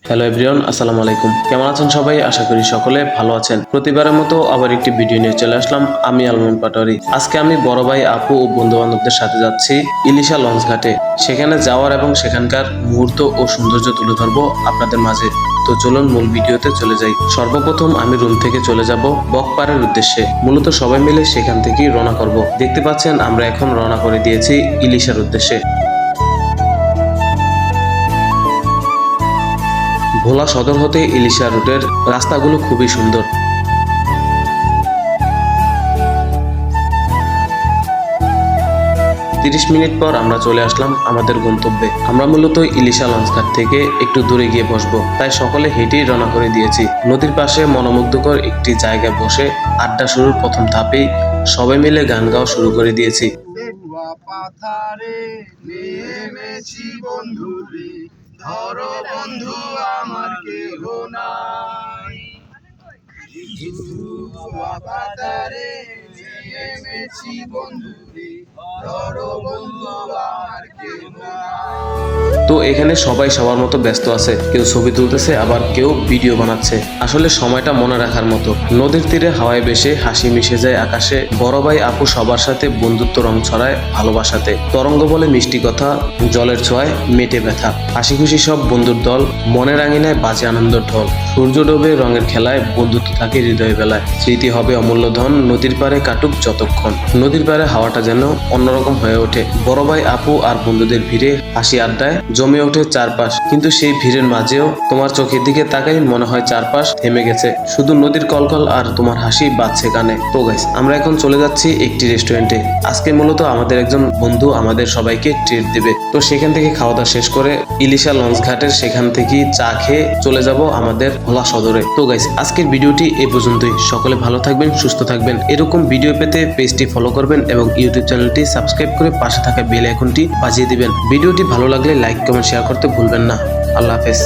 Hello everyone, আসসালামু আলাইকুম। কেমন আছেন সবাই? আশা করি সকলে ভালো আছেন। প্রতিবারের মতো আবার একটি ভিডিও নিয়ে চলে আসলাম। আমি আলমন পাটোয়ারি। আজকে আমি বড় ভাই, আপু ও বন্ধু বান্ধবদের সাথে যাচ্ছি ইলিশা লঞ্চ ঘাটে। সেখানে যাওয়ার এবং সেখানকার মুহূর্ত ও সৌন্দর্য তুলে ধরবো আপনাদের মাঝে। তো চলুন মূল ভিডিওতে চলে যাই। সর্বপ্রথম আমি রুম থেকে চলে যাব বকপাড়ের উদ্দেশ্যে। মূলত সবাই মিলে সেখান থেকেই রওনা করব। দেখতে পাচ্ছেন আমরা এখন রওনা করে দিয়েছি ইলিশার উদ্দেশ্যে। ভোলা সদর হতে ইলিশা রুটের রাস্তাগুলো খুবই সুন্দর। 30 মিনিট পর আমরা চলে আসলাম আমাদের গন্তব্যে। আমরা মূলত ইলিশা লঞ্চঘাট থেকে একটু দূরে গিয়ে বসবো, তাই সকলে হেঁটেই রওনা করে দিয়েছি। নদীর পাশে মনোমুগ্ধকর একটি জায়গায় বসে আড্ডা শুরুর প্রথম ধাপেই সবাই মিলে গান গাওয়া শুরু করে দিয়েছি। ধরো বন্ধু আমার কেহ নাই, পাতারে নেমেছি বন্ধু রে, ধরো বন্ধু আমার কেহ নাই। তো এখানে সবাই সবার মতো ব্যস্ত আছে, কেউ ছবি তুলতেছে, আবার কেউ ভিডিও বানাচ্ছে। আসলে সময়টা মনে রাখার মতো। নদীর তীরে হাওয়ায় বেশে হাসি মিশে যায় আকাশে। বড় ভাই আপু সবার সাথে বন্ধুত্ব রং ছড়ায় ভালোবাসাতে। তরঙ্গ বলে মিষ্টি কথা, জলের ছোঁয়ায় মেটে ব্যথা। হাসি খুশি সব বন্ধুর দল, মনের আঙিনায় বাজে আনন্দের ঢল। সূর্য ডোবে রঙের খেলায়, বন্ধুত্ব থাকে হৃদয় বেলায়। স্মৃতি হবে অমূল্য ধন, নদীর পাড়ে কাটুক যতক্ষণ। নদীর পাড়ে হাওয়াটা যেন অন্যরকম হয়ে ওঠে। বড় ভাই আপু আর বন্ধুদের ভিড়ে হাসি আড্ডায় জমে ওঠে চারপাশ। কিন্তু সেই ভিড়ের মাঝেও তোমার চোখের দিকে তাকাই মনে হয় চারপাশ থেমে গেছে, শুধু নদীর কলকল আর তোমার হাসি বাজছে কানে। তো গাইস, আমরা এখন চলে যাচ্ছি একটি রেস্টুরেন্টে। আজকে মূলত আমাদের একজন বন্ধু আমাদের সবাইকে ট্রিট দিবে। তো সেখান থেকে খাওয়া দাওয়া শেষ করে ইলিশা লঞ্চ ঘাটের সেখান থেকে চা খেয়ে চলে যাব আমাদের ভোলা সদরে। তো গাইস, আজকের ভিডিওটি এই পর্যন্তই। সকলে ভালো থাকবেন, সুস্থ থাকবেন। এরকম ভিডিও পেতে পেজটি ফলো করবেন এবং ইউটিউব চ্যানেলটি সাবস্ক্রাইব করে পাশে থাকা বেল আইকনটি বাজিয়ে দিবেন। ভিডিওটি ভালো লাগলে লাইক, কমেন্ট, শেয়ার করতে ভুলবেন না। আল্লাহ হাফেজ।